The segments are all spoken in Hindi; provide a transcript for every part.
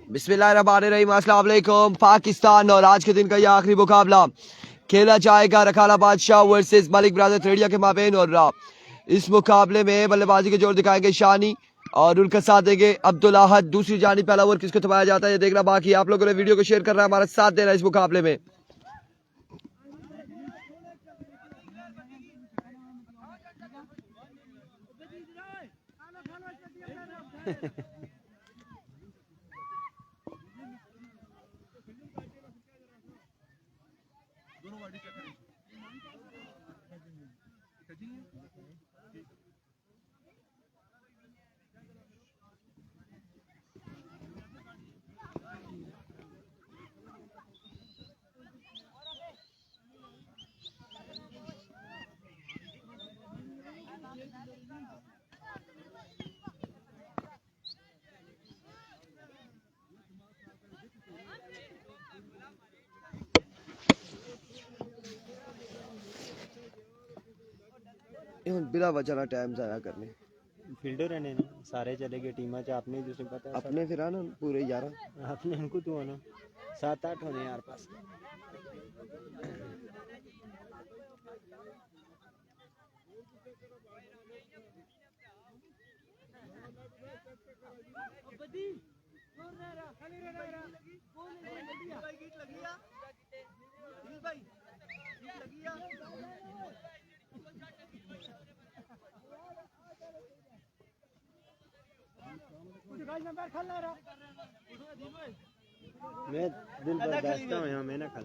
बिस्मिल्लाहिर्रहमानिर्रहीम, अस्सलाम वालेकुम। पाकिस्तान और आज के दिन का यह आखिरी मुकाबला खेला जाएगा रखाला बादशाह वर्सेस मलिक ब्रदर त्रेडिया के माबेन। और इस मुकाबले में बल्लेबाजी के जोर दिखाएंगे शानी और उनका साथ देंगे अब्दुल अहद। दूसरी जानी पहला ओवर किसको थमाया जाता है ये देखना बाकी। आप लोगों ने वीडियो को शेयर करना है, हमारा साथ देना इस मुकाबले में। बिना वजह ना टाइम जाया करने फील्डर है ना सारे चले गए टीम च अपने जिसे पता है अपने फिर आना पूरे 11 अपने इनको तो होना 7-8 होने यार पास। मैं दिल बर्दाश्त हूं यहां मैं ना खा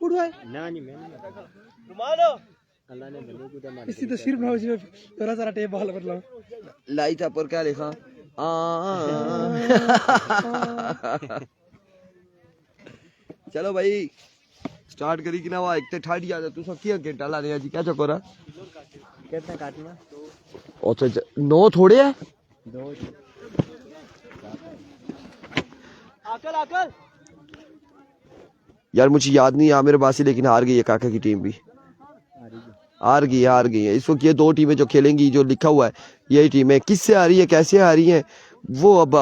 उड़ भाई ना नहीं मैं घुमा लो अल्लाह ने भले को मार इसी तो सिर्फ ना उसे थोड़ा सारा टेप बॉल कर लो लाई था पर क्या लिखा चलो भाई स्टार्ट करी कि ना वो एक ते ठाड़ी आ जा तू सब किया घंटा ला दे जी क्या चक्कर है कितना काटना ओ तो 9 थोड़े है 2 आकल यार मुझे याद नहीं आमिर बासी लेकिन हार गई है काका की टीम भी हार गई है। इस वक्त ये 2 टीमें जो खेलेंगी जो लिखा हुआ है यही टीमें किससे आ रही है कैसे आ रही हैं वो अब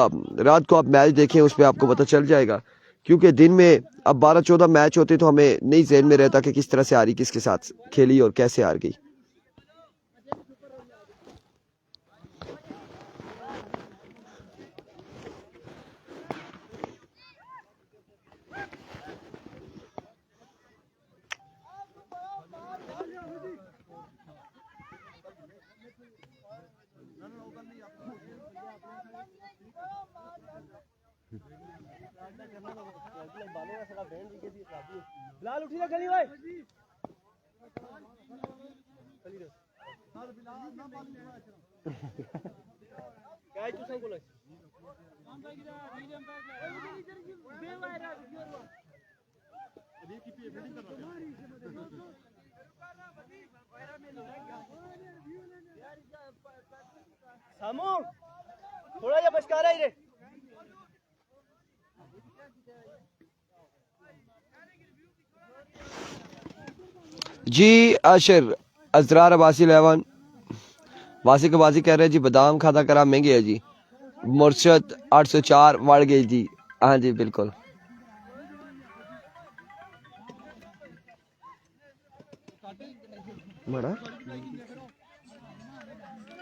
रात को आप मैच देखें उस पर आपको पता चल जाएगा, क्योंकि दिन में अब 12-14 मैच होते तो हमें नहीं ज़हन में रहता कि किस तरह से आ रही किसके साथ खेली और कैसे हार गई। बिलाल उठी ना गली भाई क्या है तू संग बोला सामू थोड़ा या बचका रहा ही रे जी आशिर अजरार अबासी 11 वासी के बाजी कह रहे हैं जी बादाम खाता करा महंगे है जी मुर्शद 804 बढ़ गई जी। हाँ जी बिल्कुल बड़ा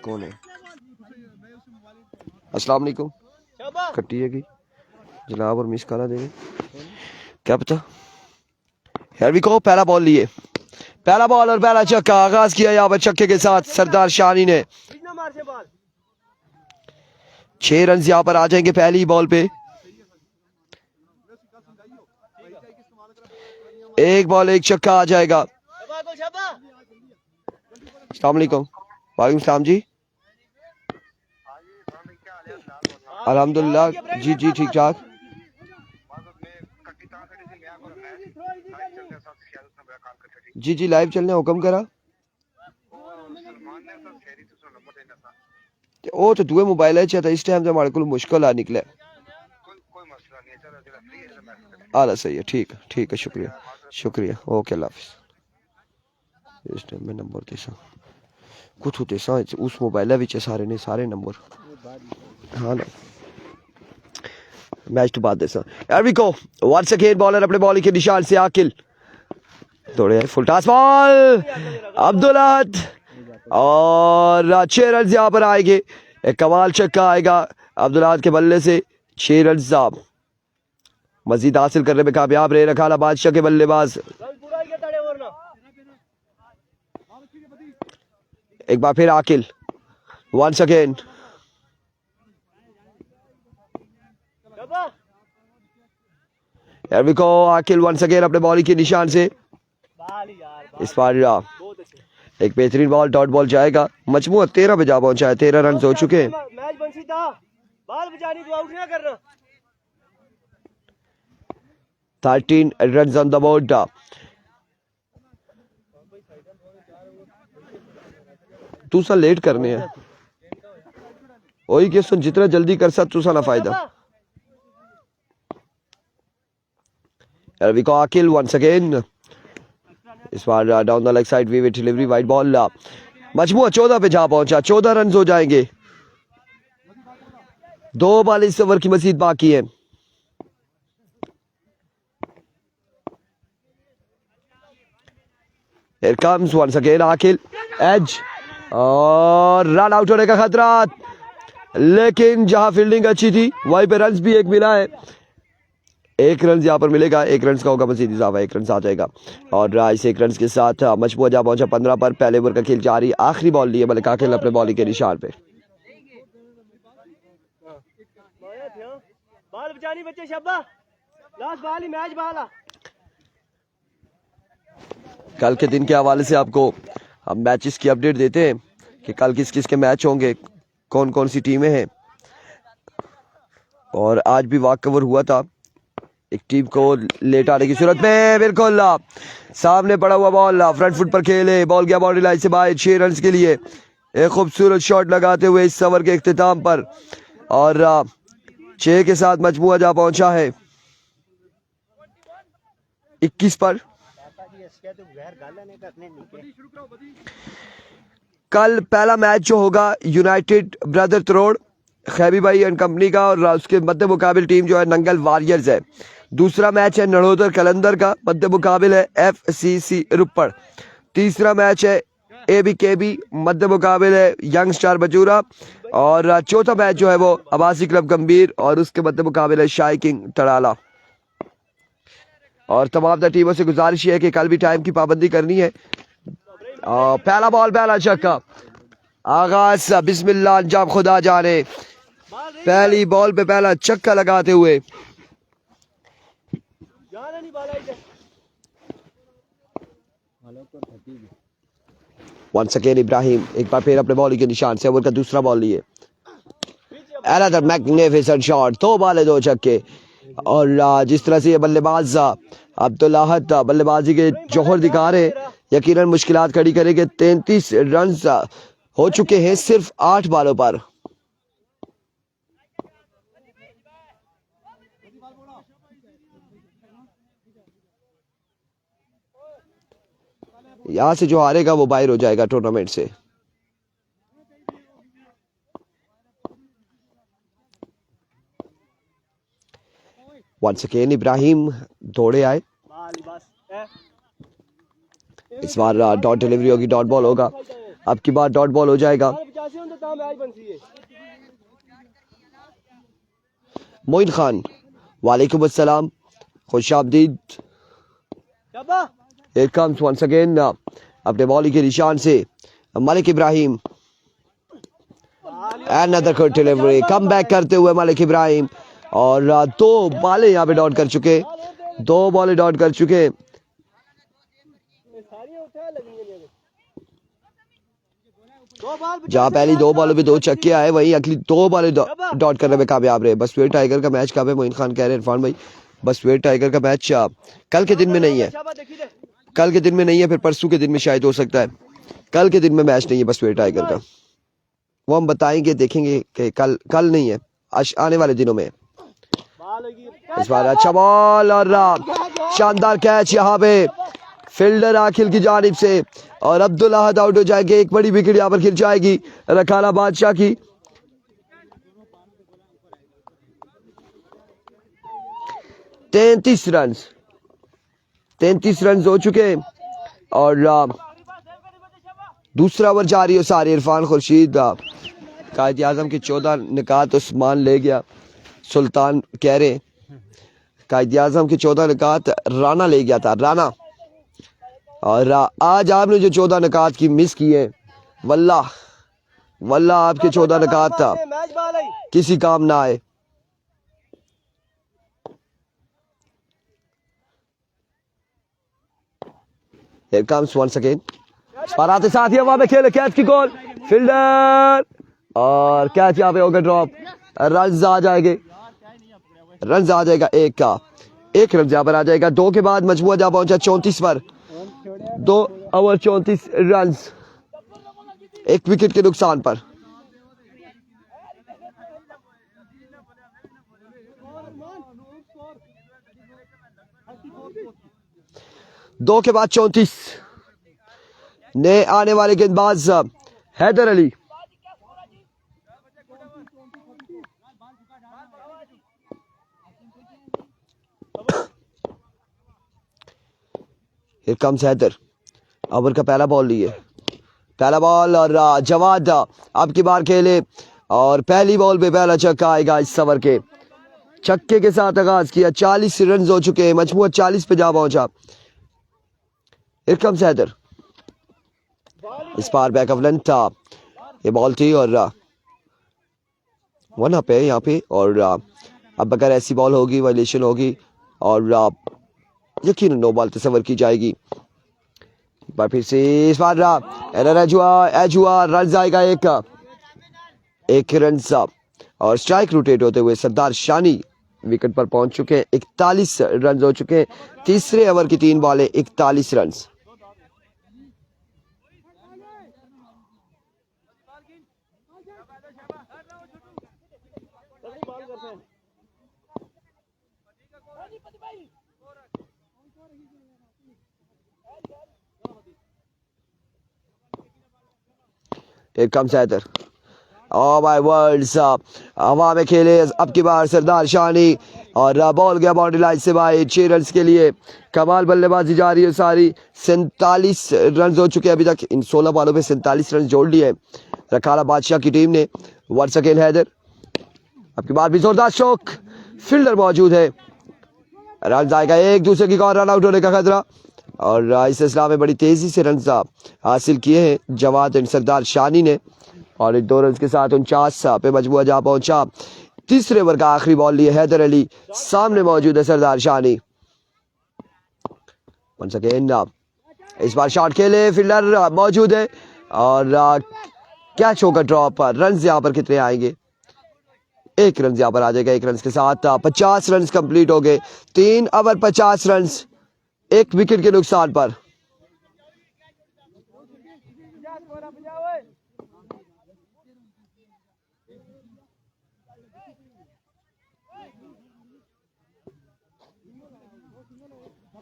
कौन है अस्सलाम वालेकुम कट्टी है की जनाब और मिस काला देंगे क्या पता यार भी को पहला बॉल लिए पहला बॉल और पहला छक्का आगाज किया यहाँ पर छक्के के साथ सरदार शानी ने 6 रन यहाँ पर आ जाएंगे पहली बॉल पे। एक बॉल एक छक्का आ जाएगा। अस्सलाम वालेकुम। वालेकुम सलाम जी अल्हम्दुलिल्लाह जी जी ठीक ठाक। जी जी लाइव चलने हुक्म करा ओ तो दुए मोबाइल है था इस टाइम से हमारे को मुश्किल आ निकले आला सही है ठीक है शुक्रिया शुक्रिया ओके अल्लाह हाफिज। इस टाइम में नंबर देसा कुछ होते सा उस मोबाइल विच सारे ने सारे नंबर हाँ ना, मैच तो बाद एरविको वंस अगेन बॉलर अपने बॉलिंग के निशान से आकिल थोड़े फुल टॉस बॉल अब्दुल अहद और 6 रन यहाँ पर आएंगे। एक कमाल छक्का आएगा अब्दुल अहद के बल्ले से। 6 रन मजीद हासिल करने में कामयाब रहे रखाला बादशाह के बल्लेबाज। एक बार फिर आकिल वंस अगेन एरविको आकिल वंस अगेन अपने बॉलिंग के निशान से। इस बार एक बेहतरीन बॉल डॉट बॉल जाएगा। मजमूआ 13 पे जा पहुंचा है। 13 रन हो चुके हैं। 13 रन ऑन द बोर्ड। तूसा लेट करने हैं वही के सुन जितना जल्दी कर सकता तूसा ना फायदा। एरविको आकिल वंस अगेन इस बार down the leg side way delivery wide ball. मजमूआ 14 पे जा पहुंचा। 14 रन हो जाएंगे। 2 बॉल इस ओवर की मजीद बाकी है। Here comes once again Akil edge और रन आउट होने का खतरा, लेकिन जहां फील्डिंग अच्छी थी वहीं पे रन भी एक मिला है। 1 रन यहाँ पर मिलेगा। 1 रन का होगा मजीद इजाफा। 1 रन आ जाएगा और इस 1 रन के साथ मजमूआ जा पहुंचा 15 पर। पहले ओवर का खेल जारी। आखिरी बॉल लिए मलिक आकिल अपने बॉलिंग के निशान पे। बॉल बचानी बच्चे शब्बा लास्ट बॉल ही मैच बॉल। कल के दिन के हवाले से आपको हम मैचेस की अपडेट देते हैं कि कल किस किस के मैच होंगे, कौन कौन सी टीमें हैं। और आज भी वॉक कवर हुआ था। एक टीम को लेट आने की सूरत में बिल्कुल सामने पड़ा हुआ बॉल फ्रंट फुट पर खेले, बॉल गया बाउंड्री लाइन से बाहर। 6 रन के लिए एक खूबसूरत शॉट लगाते हुए इस ओवर के इख्तिताम पर और 6 के साथ मजमूआ जा पहुंचा है 21 पर। कल पहला मैच जो होगा यूनाइटेड ब्रदर त्रोड़ खैबी भाई एंड कंपनी का और उसके मध्य मुकाबिल टीम जो है नंगल वॉरियर्स है। दूसरा मैच है नड़ोदर कलंदर का, मध्य मुकाबिल है FCC रुपड़। तीसरा मैच है ABKB, मध्य मुकाबिल है यंग स्टार बजूरा। और चौथा मैच जो है वो अबासी क्लब गंभीर और उसके मध्य मुकाबिल है शाही किंग तड़ाला। और तमाम टीमों से गुजारिश है कि कल भी टाइम की पाबंदी करनी है। पहला बॉल पहला छक्का, आगाज बिस्मिल्लाह अंजाम खुदा जाने। पहली बॉल पे पहला छक्का लगाते हुए वंस अगेन इब्राहिम एक बार फिर अपने बॉलिंग के निशान से ओवर का दूसरा बॉल लिए। Another magnificent shot. 2 बॉल 2 छक्के। और जिस तरह से ये बल्लेबाज अब्दुल अहद बल्लेबाजी के जौहर दिखा रहे, यकीनन मुश्किलात खड़ी करेंगे। 33 रन हो चुके हैं सिर्फ 8 बॉलों पर। यहां से जो हारेगा वो बाहर हो जाएगा टूर्नामेंट से। वंस अगेन इब्राहिम दौड़े आए। इस बार डॉट डिलीवरी होगी, डॉट बॉल होगा। अब की बार डॉट बॉल हो जाएगा। मोइन खान वालेकुम अस्सलाम, खुश आमदीद। Here comes once again अपने बॉलिंग के निशान से Malik Ibrahim. Another good delivery, come back करते हुए मलिक इब्राहिम। और 2 बॉलें यहाँ पे डॉट कर चुके, 2 बॉलें डॉट कर चुके। जहाँ पहली 2 बॉलों पे 2 छक्के आए, वहीं अगली 2 बॉलें डॉट करने में कामयाब रहे। बस वेट टाइगर का मैच कब है? मोइन खान कह रहे हैं इरफान भाई बस वेट टाइगर का मैच कल के दिन में नहीं है। कल के दिन में नहीं है, फिर परसों के दिन में शायद हो सकता है। कल के दिन में मैच नहीं है बस वेट टाइगर का। वो हम बताएंगे, देखेंगे कि कल नहीं है, आने वाले दिनों में। इस बार अच्छा बॉल और शानदार कैच यहाँ पे फील्डर आखिल की जानिब से और अब्दुल अहद आउट हो जाएंगे। एक बड़ी विकेट यहाँ पर खिल जाएगी रखाला बादशाह की। 33 रन, 33 रन हो चुके हैं। और दूसरा ओवर जारी है सारे। इरफान खुर्शीद कायद आजम की 14 निकात उस्मान ले गया। सुल्तान कह रहे कायद आजम की 14 निकात राना ले गया था, राना। और आज आपने जो 14 निकात की मिस की है, वल्लाह वल्लाह आपके 14 निकात था किसी काम ना आए। Here comes once again. पर आते साथ ही हवा में खेले, कैच की गोल, फील्डर और कैच यहाँ पे होगा ड्रॉप। रन आ जाएंगे, रन आ जाएगा, एक रन यहाँ पर आ जाएगा। 2 के बाद मजमूआ जा पहुंचा 34 पर। 2 ओवर 34 रन, 1 विकेट के नुकसान पर। दो के बाद 34 नए आने वाले गेंदबाज Haider Ali. Here comes Haider, over का पहला बॉल लिए, पहला बॉल और जवाद अब की बार खेले और पहली बॉल पे पहला छक्का आएगा इस ओवर के। छक्के के साथ आगाज किया, 40 रन हो चुके हैं, मजमूआ 40 पे जा पहुंचा। Here comes हैदर, इस बार बैक ऑफ लेंथ था ये बॉल थी और 1 अप है यहाँ पे। और अब अगर ऐसी बॉल होगी वायलेशन होगी और यकीन नो बॉल तस्वर की जाएगी। एक बार फिर से इस बार एजुआ रन आएगा, एक रन और स्ट्राइक रोटेट होते हुए सरदार शानी विकेट पर पहुंच चुके हैं। 41 रन हो चुके हैं, तीसरे ओवर की 3 बॉलें 41 run. Here comes Haider, oh my words, हवा में खेले अब की बार सरदार शानी और बॉल गया बाउंड्री लाइन से बाहर। 6 रन के लिए कमाल बल्लेबाजी जारी है सारी। 47 रन हो चुके हैं अभी तक, इन 16 बॉलों पे 47 रन जोड़ लिए रखाला बादशाह की टीम ने। वंस अगेन हैदर, अब की बार भी जोरदार शॉट, फील्डर मौजूद है, रन आएगा, एक दूसरे की कॉर्नर रन आउट होने का खतरा। और इस सिलसिला में बड़ी तेजी से रन हासिल किए हैं जवाद एंड सरदार शानी ने और इन 2 रन के साथ 49 पे मजमूआ जा पहुंचा। तीसरे ओवर का आखिरी बॉल लिए हैदर अली, सामने मौजूद है सरदार शानी। वंस अगेन इस बार शॉट खेले, फील्डर मौजूद है और कैच होगा ड्रॉप। रन यहाँ पर कितने आएंगे? 1 रन यहाँ पर आ जाएगा। 1 रन के साथ 50 रन कंप्लीट हो गए। 3 ओवर 50 रन, 1 विकेट के नुकसान पर।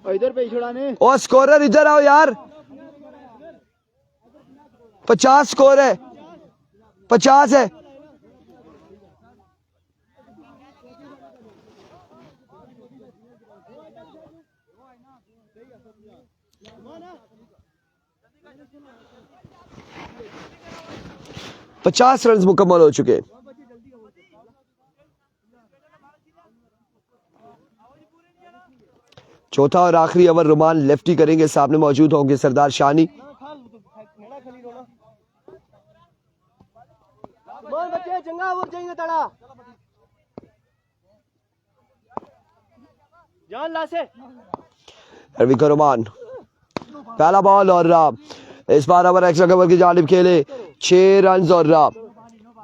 इधर पे छुड़ाने, ओ स्कोरर इधर आओ यार, 50 स्कोर है, 50 है। पचास रन मुकम्मल हो चुके। चौथा और आखिरी ओवर रुमान लेफ्टी करेंगे, सामने मौजूद होंगे सरदार शानी। रविका रोमान, पहला बॉल और इस बार ओवर एक्स्ट्रा कवर की जानिब खेले। 6 रन और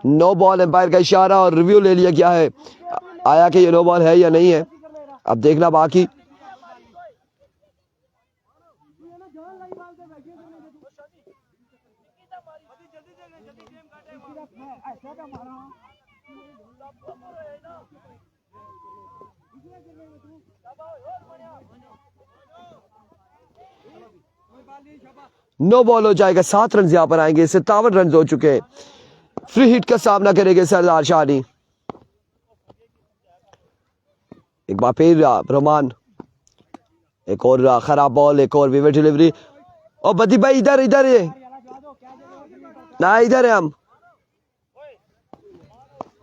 9 बॉल। एम्पायर का इशारा और रिव्यू ले लिया गया है, आया कि ये 9 बॉल है या नहीं है, अब देखना बाकी। नो बॉल हो जाएगा। 7 रन यहां पर आएंगे, 57 रन हो चुके हैं। फ्री हिट का सामना करेंगे सरदार शानी। एक बार फिर रहमान, एक और खराब बॉल, एक और विवेट डिलीवरी। और बदी भाई इधर इधर है ना, इधर है हम,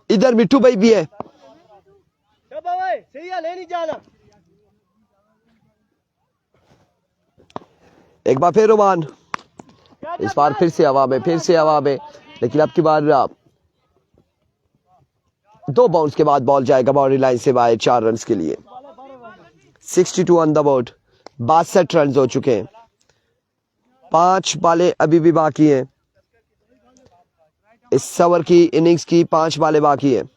इधर मिट्टू भाई भी है। एक बार फिर रोमान, इस बार फिर से हवा में, लेकिन अब की बार 2 बाउंस के बाद बॉल जाएगा बाउंड्री लाइन से बाहर 4 रन के लिए। 62 ऑन द बोर्ड, 62 रन हो चुके हैं। 5 बालें अभी भी बाकी हैं इस ओवर की इनिंग्स की, 5 बालें बाकी हैं।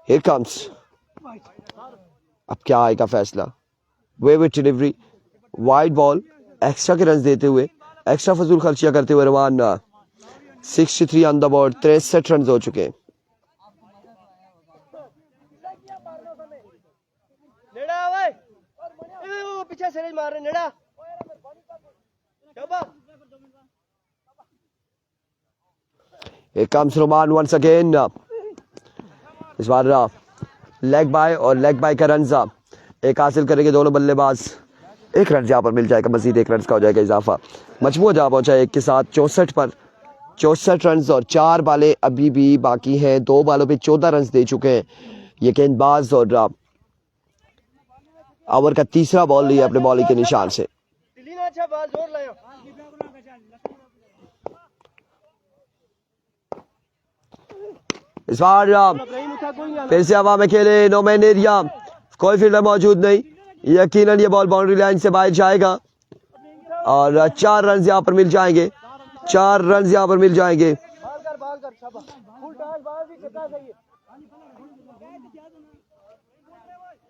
Here comes, अब क्या आएगा फैसला। वेविट डिलीवरी, वाइड बॉल, एक्स्ट्रा के रन देते हुए, एक्स्ट्रा फजूल खर्चियां करते हुए रवान 63 ऑन द बोर्ड, 63 रन हो चुके हैं। Here comes Roman once again, इस बार लेग बाय और लेग बाय का रन एक हासिल करेंगे दोनों बल्लेबाज। 1 रन यहाँ पर मिल जाएगा, मजीद 1 रन का हो जाएगा इजाफा। मजमूआ जहाँ पहुंचा है 1 के साथ 64 पर, 64 रन और 4 बालें अभी भी बाकी हैं। 2 बालों पे 14 रन दे चुके हैं ये गेंदबाज, और ओवर का तीसरा बॉल लिया अपने बॉलिंग के निशान से। इस बार फिर से हवा में खेले, नो मैन एरिया, कोई फील्डर मौजूद नहीं। यकीनन ये बॉल बाउंड्री लाइन से बाहर जाएगा और 4 रन यहाँ पर मिल जाएंगे, 4 रन यहाँ पर मिल जाएंगे।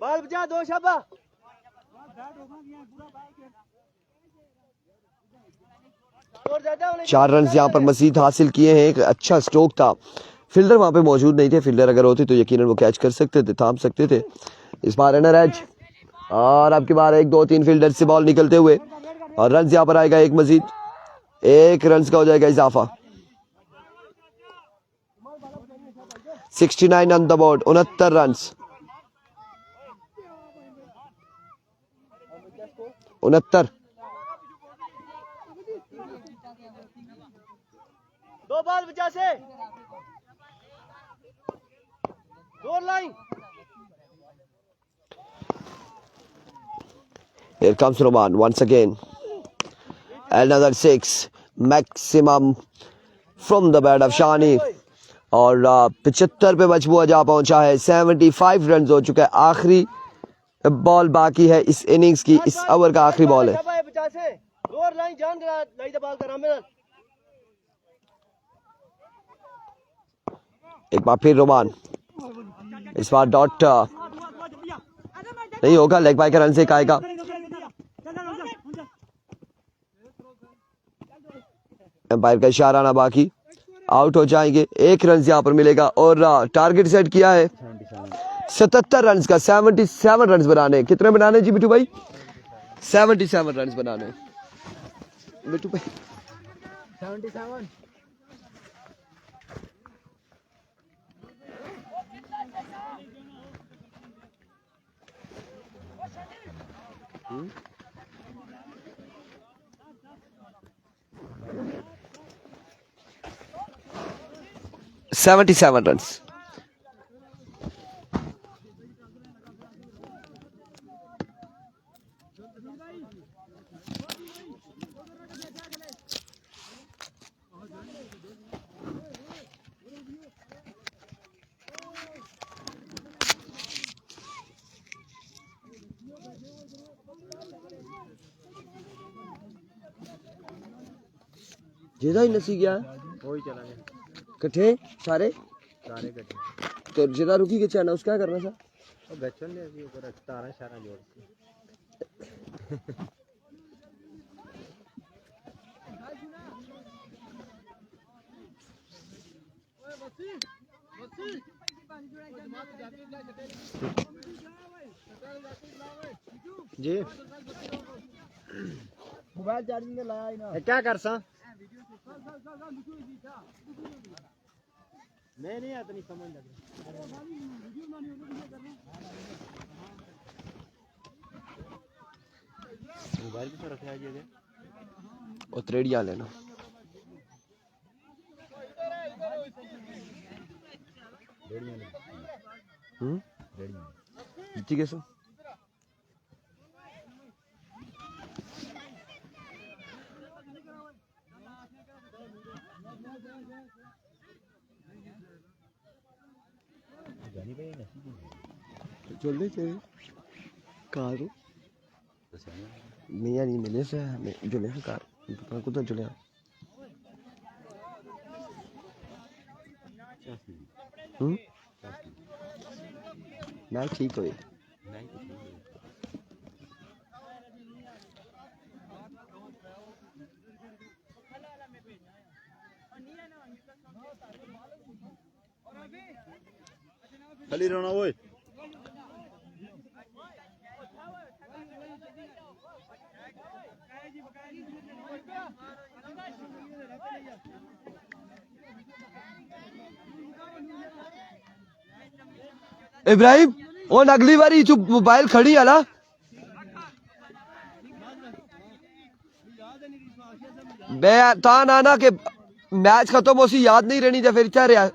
बाल बजा दो शाबा। 4 रन यहाँ पर मजीद हासिल किए हैं। एक अच्छा स्ट्रोक था, फील्डर वहां पे मौजूद नहीं थे। फील्डर अगर होते तो यकीनन वो कैच कर सकते थे, थाम सकते थे। इस बार रनर एज, और अब की बार 1 2 3 फील्डर से बॉल निकलते हुए, और रन यहाँ पर आएगा एक मजीद, 1 रन का हो जाएगा इजाफा। 69 on the board, 69 run, 69। 2 ball बचा से 2 line. Here comes Roman once again, another 6 maximum from the bat of Shani, और 75 पे मजबूआ जा पहुंचा है। 75 रन हो चुका है। आखिरी बॉल बाकी है इस इनिंग्स की, इस ओवर का आखिरी बॉल है। एक बार फिर रोमान, इस बार डॉट नहीं होगा, लेग बाय का रन से आएगा। एम्पायर का इशारा ना बाकी, आउट हो जाएंगे। 1 रन यहाँ पर मिलेगा, और टारगेट सेट किया है 77 रन का। 77 रन बनाने, कितने बनाने जी बिट्टू भाई? 77 रन बनाने बिट्टू भाई। 77। Hmm? 77 runs. जिदा ही नसी गया, वही चला गया कट्ठे सारे कट्ठे। तो जिदा रुकी के चाना उसका करना था और बच्चों ने अभी ऊपर 17 सारा जोड़ जी। मोबाइल चार्जिंग में लगाया ना, क्या कर सा मैं नहीं आता, नहीं समझ लग मोबाइल की तरफ है ये और त्रेड़ियाँ लेना। जीती कैसे? जल्दी चाहिए कार मियाँ नहीं मिले से जुले कार कुछ जुले ना ठीक हो खाली रहना वो इब्राहिम और अगली बारी जो मोबाइल खड़ी है ना मैं ता ना के मैच खत्म हो सी याद नहीं रहनी, फिर क्या रहा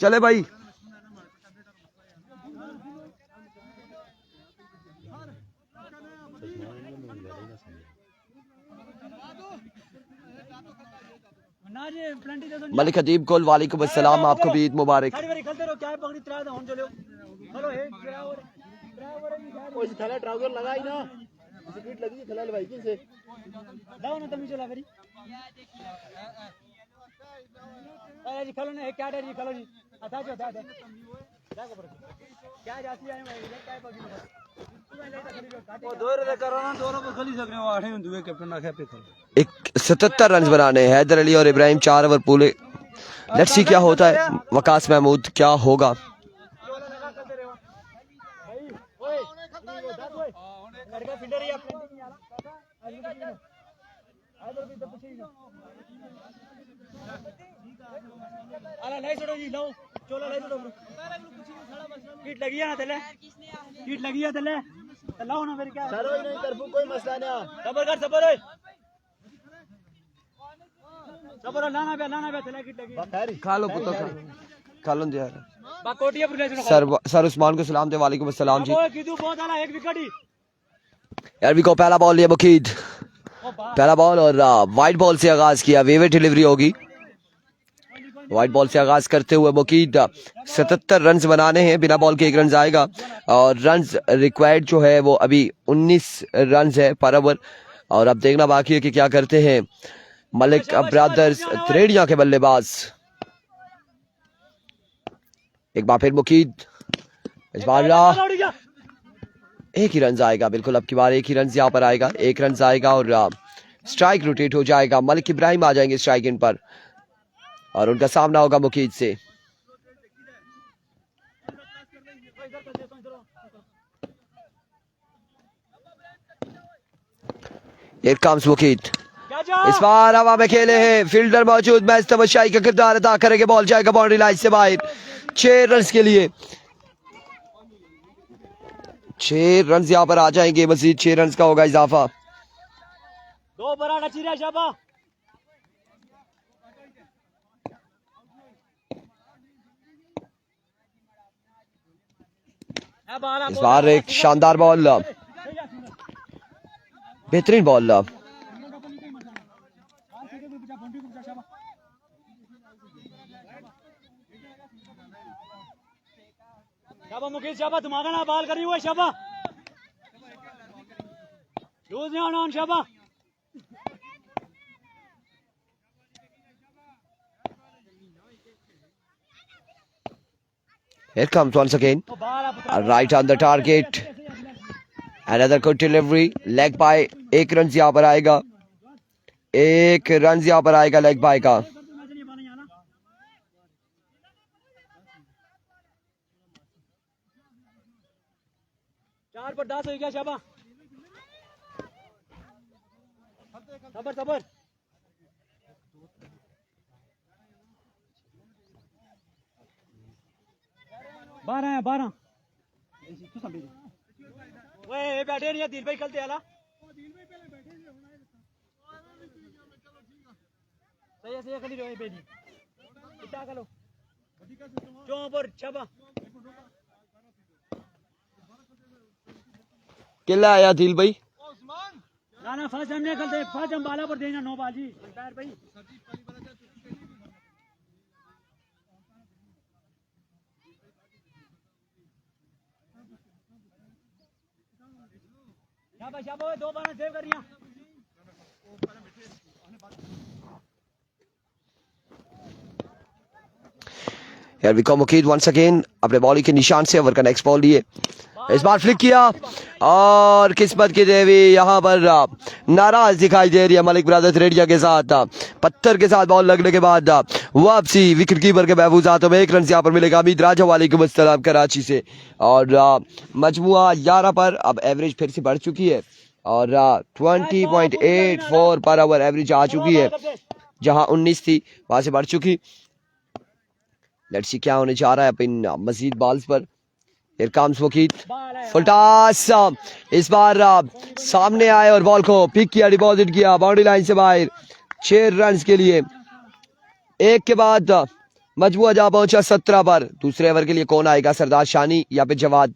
चले भाई। मलिक खतीब कोल वालेकुम अस्सलाम, आपको भी ईद मुबारक। ट्राउजर लगाई ना स्पीड लगी खलाल भाई की से दाओ ना तमी चला करी अरे जी खलो ना एक क्या डर जी खलो जी आता जो दादा देखो पर क्या जाती है मैं क्या पगी वो दो रे करना दोनों को खली सकने वो आठे दुए कैप्टन ना खे पे खलो। एक 77 रन बनाने हैदर अली और इब्राहिम 4 ओवर पूरे। लेट्स सी क्या होता है। वकास महमूद क्या होगा। कीट लगी है ना तले कीट लगी है तले लाओ ना मेरे क्या चलो नहीं तरफू कोई मसला नहीं सबर कर सबर ओए सबर लाना बे तले कीट लगी खा लो पुत्र खा लो यार। बा कोटिया पुले सर उस्मान को सलाम दे वालेकुम अस्सलाम जी। कीदू बहुत आला एक विकेट ही यार भी को पहला बॉल लिया मुकीद, पहला बॉल और वाइट बॉल से आगाज किया। वेवे डिलीवरी होगी। वाइट बॉल से आगाज करते हुए मुकीद 77 रन बनाने हैं, बिना बॉल के 1 रन आएगा और रन रिक्वायर्ड जो है वो अभी 19 रन है पर ओवर। और अब देखना बाकी है कि क्या करते हैं मलिक ब्रदर्स त्रेड़िया के बल्लेबाज। एक बार फिर मुकीद, इस बार 1 ही रन आएगा। बिल्कुल अब की बार 1 ही रन यहाँ पर आएगा, 1 रन आएगा और स्ट्राइक रोटेट हो जाएगा। मलिक इब्राहिम आ जाएंगे स्ट्राइक इन पर और उनका सामना होगा मुकीद से। Here comes मुकीद, इस बार हवा में खेले हैं, फील्डर मौजूद, मैच तमशाई का किरदार अदा करेंगे। बॉल जाएगा बाउंड्री लाइन से बाहर 6 रन के लिए। 6 रन यहाँ पर आ जाएंगे, मजीद 6 रन का होगा इजाफा। 2 बराड़ा चिरा शाबा इस बार एक शानदार बॉल, बेहतरीन बॉल। शाबा मुकेश शाबा तुम्हारा ना बॉल करी हुआ शाबा लूज नहीं होना शाबा। Here comes once again, right on the target, another good delivery, leg by। 1 run यहाँ पर आएगा, 1 रन यहाँ पर आएगा लेग बाय का। बार पर 10 हो गया शाबा सबर सबर 12 है 12 ओए बैठे नहीं दिल भाई कल ते आला सही है खली रहो बेजी इतना करो चौपर छबा किला आया दिल भाई ना ना फर्स्ट हमने कल दे फर्स्ट हम बाला पर देना 9 बाजी पैर भाई शाबाश शाबाश 2 बार सेव कर रिया Here we come Mukeed once again. अपने बॉलिंग के निशान से ओवर का नेक्स्ट बॉल लिए इस बार फ्लिक किया और किस्मत की देवी यहाँ पर नाराज दिखाई दे रही है मलिक ब्रदर्स रेडिया के साथ पत्थर के साथ बॉल लगने के बाद वापसी विकेट कीपर के महफूज हाथों में 1 रन यहाँ पर मिलेगा अमीद राजा वालेकुम अस्सलाम कराची से और मजमुआ 11 पर अब एवरेज फिर से बढ़ चुकी है और 20.84 पर ओवर एवरेज आ चुकी है जहां 19 थी वहां से बढ़ चुकी। लेट्स सी क्या होने जा रहा है इन मजीद बॉल्स पर। Here comes Mukeed, full toss इस बार सामने आए और बॉल को पिक किया डिपॉजिट किया बाउंड्री लाइन से बाहर 6 रन के लिए। एक के बाद मजमुआ जा पहुंचा 17 पर। दूसरे ओवर के लिए कौन आएगा सरदार शानी या फिर जवाद?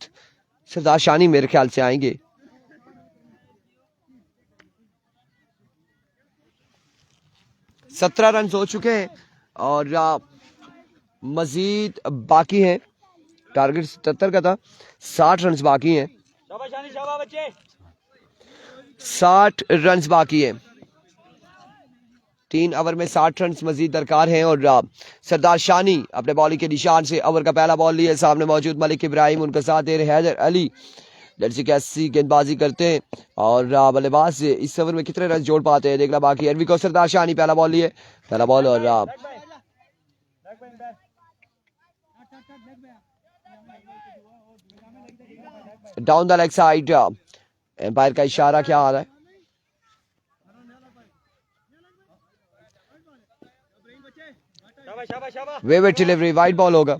सरदार शानी मेरे ख्याल से आएंगे। सत्रह रन हो चुके हैं और मजीद बाकी हैं। टारगेट 77 का था, 60 रन बाकी हैं। 60 रन बाकी हैं। 3 ओवर में 60 रन मजीद दरकार हैं और सरदार शानी अपने बॉलिंग के निशान से ओवर का पहला बॉल लिए। सामने मौजूद मलिक इब्राहिम उनके साथ दे रहे हैदर अली। जर्सी कैसी गेंदबाजी करते हैं और बल्लेबाज इस ओवर में कितने रन जोड़ पाते हैं देखना बाकी है। को सरदार शानी पहला बॉल लिए, पहला बॉल और down the leg side. Umpire का इशारा क्या आ रहा है? वेवेट डिलीवरी वाइड बॉल होगा।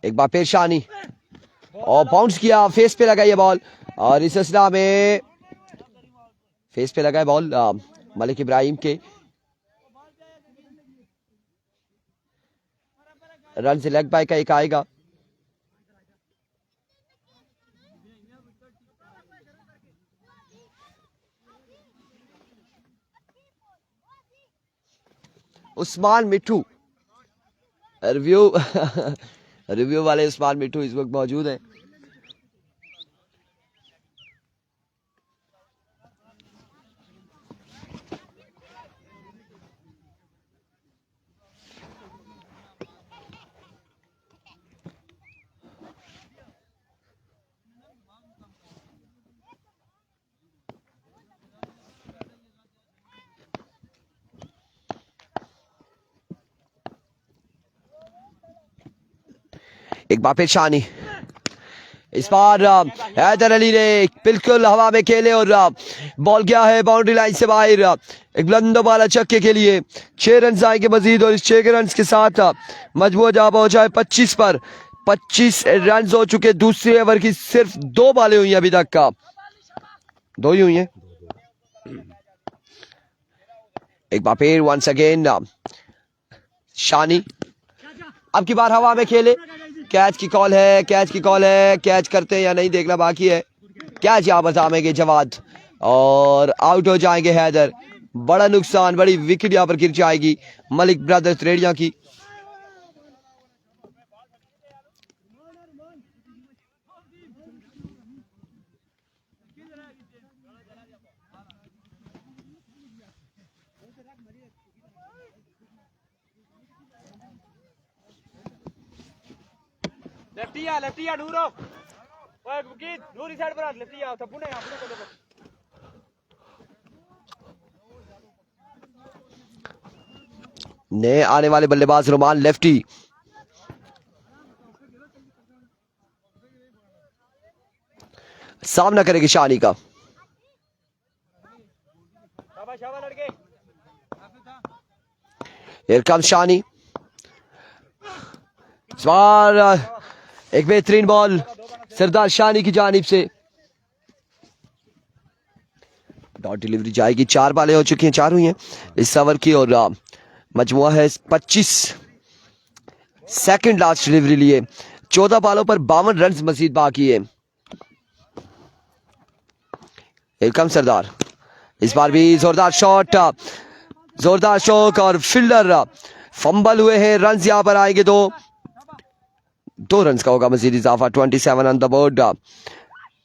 एक बार फिर शानी और बाउंस किया, फेस पे लगा ये बॉल और इस सिलसिला में फेस पे लगा है बॉल मलिक इब्राहिम के। रन से लेग बाय का एक आएगा। उस्मान मिट्टू रिव्यू वाले उस्मान मिट्टू इस वक्त मौजूद है। एक बार फिर शानी, इस बार हैदर अली ने बिल्कुल हवा में खेले और बॉल गया है बाउंड्री लाइन से बाहर। एक बुलंद वाला छक्के के लिए 6 रन आएंगे मजीद और इस 6 रन के साथ मजबूत जा पहुंचा है 25 पर। 25 रन हो चुके। दूसरे ओवर की सिर्फ 2 बॉलें हुई अभी तक का, 2 ही हुई हैं। एक बार फिर वंस अगेन शानी, अब की बार हवा में खेले। कैच की कॉल है, कैच की कॉल है। कैच करते हैं या नहीं देखना बाकी है। कैच यहाँ पर थामेंगे जवाद और आउट हो जाएंगे हैदर। बड़ा नुकसान, बड़ी विकेट यहाँ पर गिर जाएगी मलिक ब्रदर्स रेडिया की। लेफ्टिया नूरो ओए मुकीद नूरी साइड पर लेफ्टिया थप्पू ने अपने को देखो। नए आने वाले बल्लेबाज रोमान लेफ्टी सामना करेगी शानी का। शाबाश शाबाश लड़के। Here comes शानी। इस बार एक बेहतरीन बॉल सरदार शानी की जानिब से। डॉट डिलीवरी जाएगी। 4 बालें हो चुकी हैं, 4 हुई हैं इस ओवर की और मजमुआ है 25। सेकंड लास्ट डिलीवरी लिए 14 बालों पर 52 रन मजीद बाकी है। वेलकम सरदार। इस बार भी जोरदार शॉट, जोरदार शॉट और फील्डर फंबल हुए हैं। रन यहां पर आएंगे 2 रन का होगा मजीद इजाफा। 27 ऑन द बोर्ड।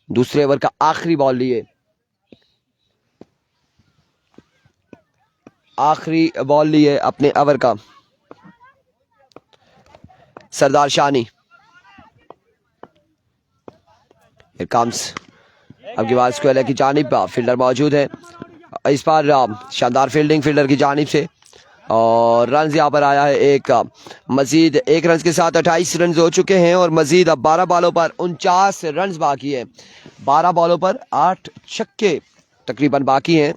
दूसरे ओवर का आखिरी बॉल लिए, आखिरी बॉल लिए अपने ओवर का सरदार शानी। कम्स अब की बात स्क्वायर की जानिब फील्डर मौजूद है। इस बार शानदार फील्डिंग फील्डर की जानिब से और रन यहां पर आया है एक मजीद। 1 रन के साथ 28 रन हो चुके हैं और मजीद अब 12 बॉलों पर 49 रन बाकी है। 12 बॉलों पर 8 छक्के तकरीबन बाकी हैं।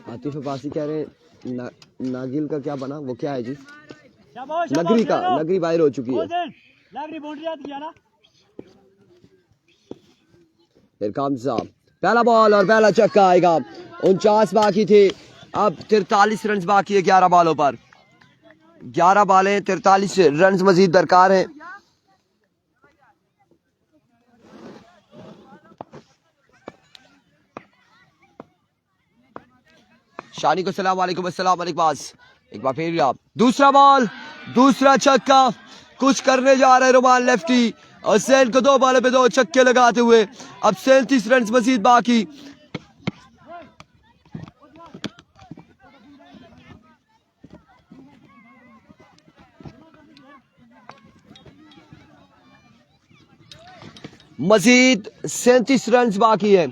आतिफ अब्बासी कह रहे हैं नागिल का क्या बना, वो क्या है जी? शाबाश नगरी का, नगरी बाहर हो चुकी है। नगरी बाउंड्री याद किया ना। फिर कम्स पहला बॉल और पहला छक्का आएगा। 49 बाकी थे, अब 43 रन बाकी है 11 बॉलों पर। 11 बॉलें 43 रन मजीद दरकार हैं। शानी को सलाम वालेकुम। अस्सलाम वालेकुम। एक बार फिर दूसरा बॉल, दूसरा छक्का, कुछ करने जा रहे रुमान लेफ्टी। हुसैन को 2 बॉलों पे 2 छक्के लगाते हुए अब 37 रन मजीद बाकी। मजीद 37 रन बाकी है।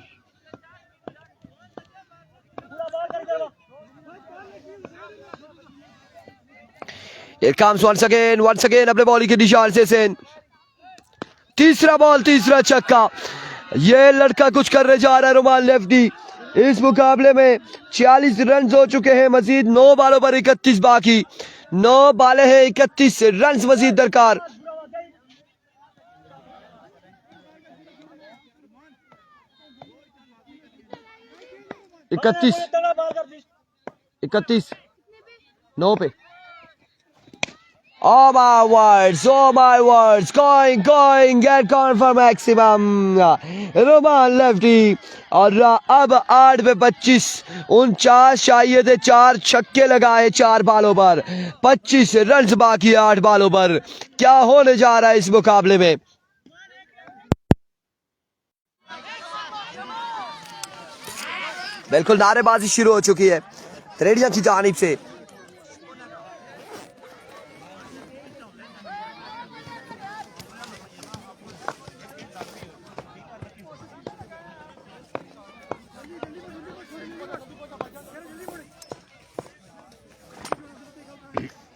Here comes once again अपने बॉलिंग के निशान से सेन। तीसरा बॉल, तीसरा छक्का। ये लड़का कुछ करने जा रहा है रुमान लेफ्टी। इस मुकाबले में 46 रन हो चुके हैं, मजीद 9 बॉलों पर 31 बाकी। 9 बालें हैं, 31 रन मजीद दरकार। इकतीस 9 पे। Oh my words, going, get gone for maximum. Romaan lefty और अब 8 पे 25, 49 चाहिए थे, 4 छक्के लगाए 4 बालों पर। 25 रन बाकी 8 बालों पर। क्या होने जा रहा है इस मुकाबले में? बिल्कुल नारेबाजी शुरू हो चुकी है त्रेडिया की जानिब से।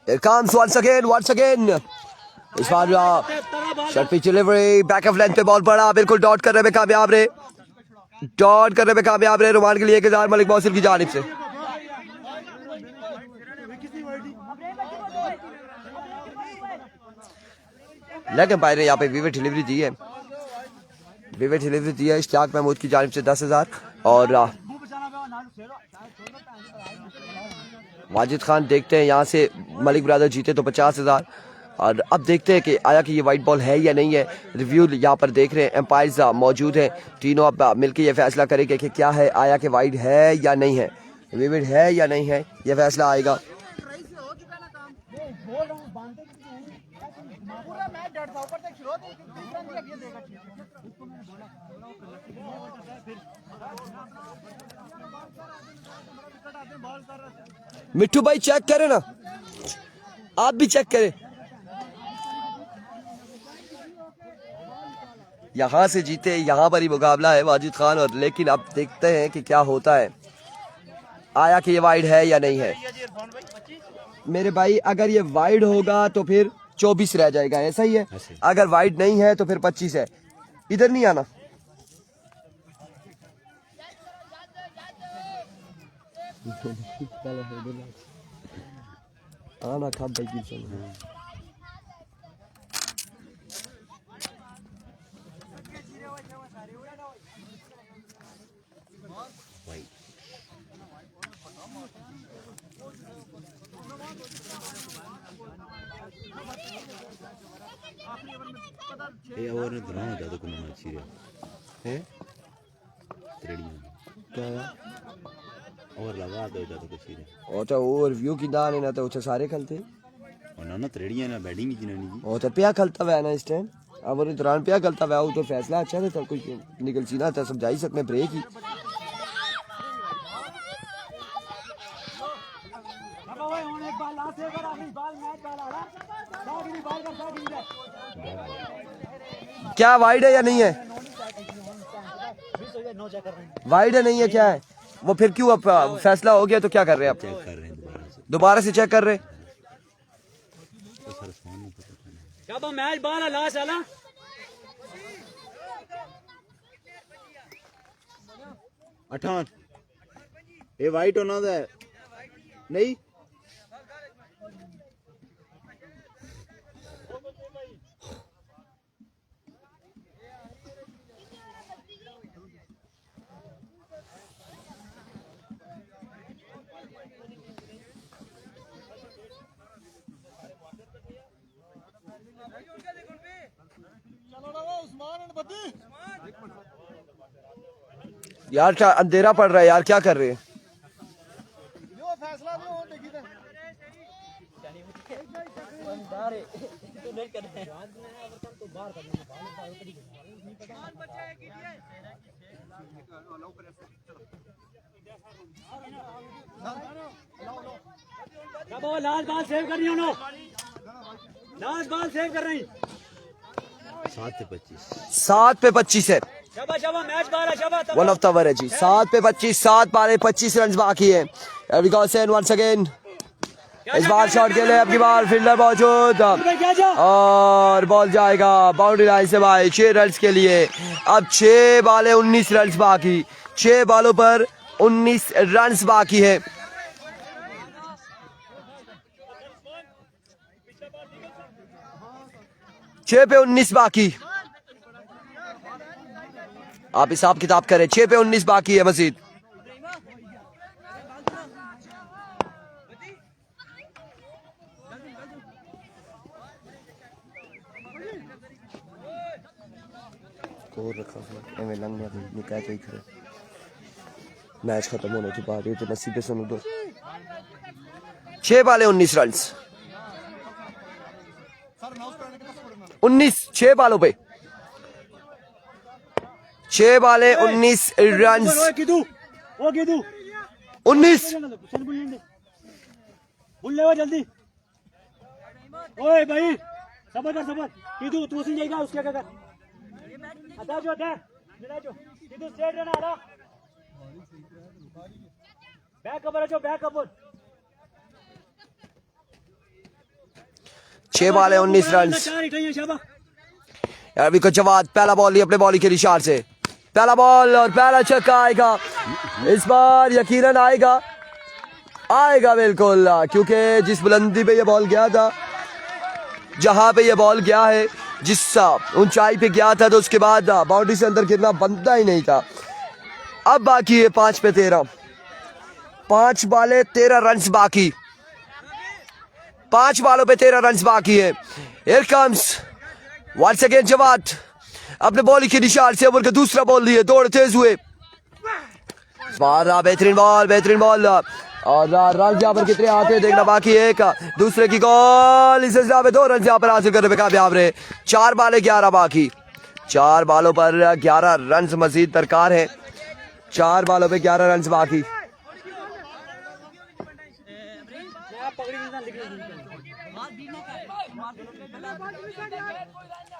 Here comes once again. इस बार short pitch delivery, back of length पे बॉल पड़ा, बिल्कुल डॉट करने में कामयाब रहे। डॉट करने में कामयाब रहे रुमान के लिए 1000 मलिक मौसिल की जानिब से। लेकिन भाई ने यहाँ पे विवेट डिलीवरी दी है, विवेट डिलीवरी दी है इश्तियाक महमूद की जानिब से 10,000 और वाजिद खान देखते हैं यहाँ से मलिक ब्रदर जीते तो 50,000। और अब देखते हैं कि आया कि ये वाइट बॉल है या नहीं है। रिव्यू यहाँ पर देख रहे हैं, एम्पायर्स मौजूद हैं, तीनों अब मिलकर ये फैसला करेंगे कि क्या है, आया कि वाइट है या नहीं है, विविड है या नहीं है, ये फैसला आएगा। मिट्टू भाई चेक करें ना, आप भी चेक करें। यहाँ से जीते, यहाँ पर ही मुकाबला है वाजिद खान और, लेकिन अब देखते हैं कि क्या होता है, आया कि ये वाइड है या नहीं है। मेरे भाई अगर ये वाइड होगा तो फिर 24 रह जाएगा, ऐसा ही है। अगर वाइड नहीं है तो फिर 25 है। इधर नहीं आना। आना खा भाई। ये और ग्राउंड ज्यादा को ना अच्छी है त्रेडियां क्या और लगा दो ज्यादा कुछ ही और तो व्यू की दान है ना, तो उसे सारे खलते और ना त्रेडियां ना बैटिंग की नहीं और तो पिया खलता हुआ है ना इस टाइम। अब और दौरान पिया खलता हुआ वो तो फैसला अच्छा था, सब कुछ निकल सीना था, सब जा ही सकते ब्रेक ही। क्या वाइड है या नहीं है? वाइड है नहीं है, क्या है वो? फिर क्यों अब फैसला हो गया तो क्या कर रहे हैं? चेक कर रहे हैं दोबारा से चेक कर रहे हैं। तो सर सामने पता नहीं क्या मैच बाल लास्ट वाला 58 ये वाइट होना था नहीं यार क्या अंधेरा पड़ रहा है यार, क्या कर रहे हैं? लास्ट बॉल सेव कर रही हूँ, लास्ट बॉल सेव कर रही। 7 पे 25 7 पे 25 है। मैच बाल है वन ऑफ द ओवर है जी। 7 पे 25, 7 बारे 25 रन बाकी है। वंस अगेन इस बार शॉट के लिए अब की बार फील्डर मौजूद और बॉल जाएगा बाउंड्री लाइन से भाई 6 रन के लिए। अब 6 बाले 19 रन बाकी, 6 बालों पर 19 रन बाकी है। छह पे 19 बाकी, आप हिसाब किताब करें। 6 पे 19 बाकी है मजीद। मैच खत्म होने के बाद ये तो नसीबे सुनो दो। 6 बाले 19 रन, 19 6 बालों पे 6 बाले 19 रन। 19 जल्दी ओए भाई सबर कर सबर कीदू तू सी जाएगा उसके क्या कर अदा जो दे मिला जो कीदू स्ट्रेट रहना आला बैक कवर जो बैक कवर 6 बाले 19 रन। अभी को जवाब पहला बॉल ही अपने बॉली के निशान से, पहला बॉल और पहला छक्का आएगा इस बार, यकीनन आएगा, आएगा बिल्कुल, क्योंकि जिस बुलंदी पे ये बॉल गया था, जहां पे ये बॉल गया है, जिस ऊंचाई पे गया था, तो उसके बाद बाउंड्री से अंदर गिरना बनता ही नहीं था। अब बाकी है 5 पे 13, 5 बाले 13 रन बाकी, 5 बालों पे 13 रन बाकी है। Here comes once again Jawad अपने बॉल के निशान से ओवर का दूसरा बॉल लिए दौड़ तेज हुए। बेहतरीन बॉल और रन यहाँ पर कितने आते हैं देखना बाकी है। एक दूसरे की गोल इस सिलसिले में 2 रन यहाँ पर हासिल करने में कामयाब रहे। 4 बाले 11 बाकी, 4 बालों पर 11 रन मजीद दरकार है। 4 बालों पे 11 रन बाकी।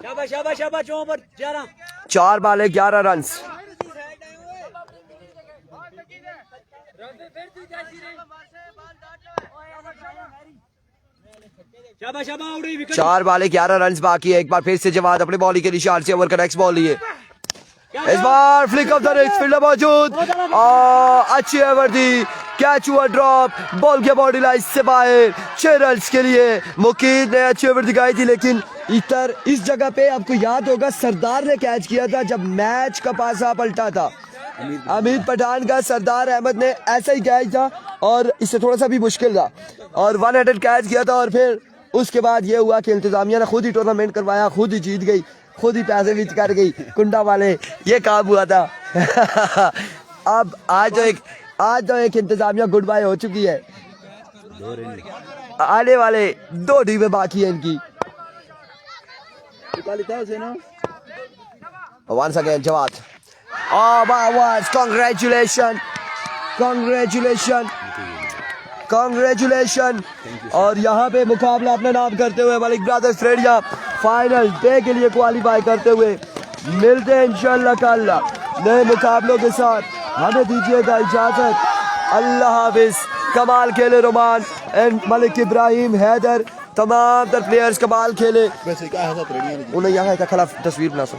शाबाश शाबाश शाबाश 11 4 बॉल 11 रन। शाबाश शाबाश उड़ी विकेट 4 बॉल 11 रन बाकी है। एक बार फिर से जवाद अपने बॉलिंग के निशान से ओवर का नेक्स्ट बॉल लिए। इस बार flick off the wrist fielder मौजूद और अच्छी ओवर दी, कैच हुआ ड्रॉप, बॉल के बॉडी लाइन से बाहर। 6 रन के लिए मुकीद ने अच्छी ओवर दिखाई थी, लेकिन इधर इस जगह पे आपको याद होगा सरदार ने कैच किया था जब मैच का पासा पलटा था। अमीर पठान का सरदार अहमद ने ऐसा ही कैच था और इससे थोड़ा सा भी मुश्किल था और 1 हैंडेड कैच किया था। और फिर उसके बाद ये हुआ कि इंतजामिया ने खुद ही टूर्नामेंट करवाया, खुद ही जीत गई, खुद ही पैसे विच कर गई कुंडा वाले, ये काम हुआ था। अब आज तो एक इंतजामिया गुड बाय हो चुकी है। आने वाले 2 टीमें बाकी है इनकी। Once again Jawad, congratulations। और यहाँ पे मुकाबला अपना नाम करते हुए Malik brothers stadium final day के लिए क्वालिफाई करते हुए मिलते हैं इंशाल्लाह कल नए मुकाबलों के साथ। हमें दीजिएगा इजाजत, अल्लाह हाफिज। कमाल खेले रोमान एंड मलिक इब्राहिम हैदर, तमाम तर प्लेयर्स कमाल खेले। उन्हें यहाँ का खिलाफ तस्वीर बना सो।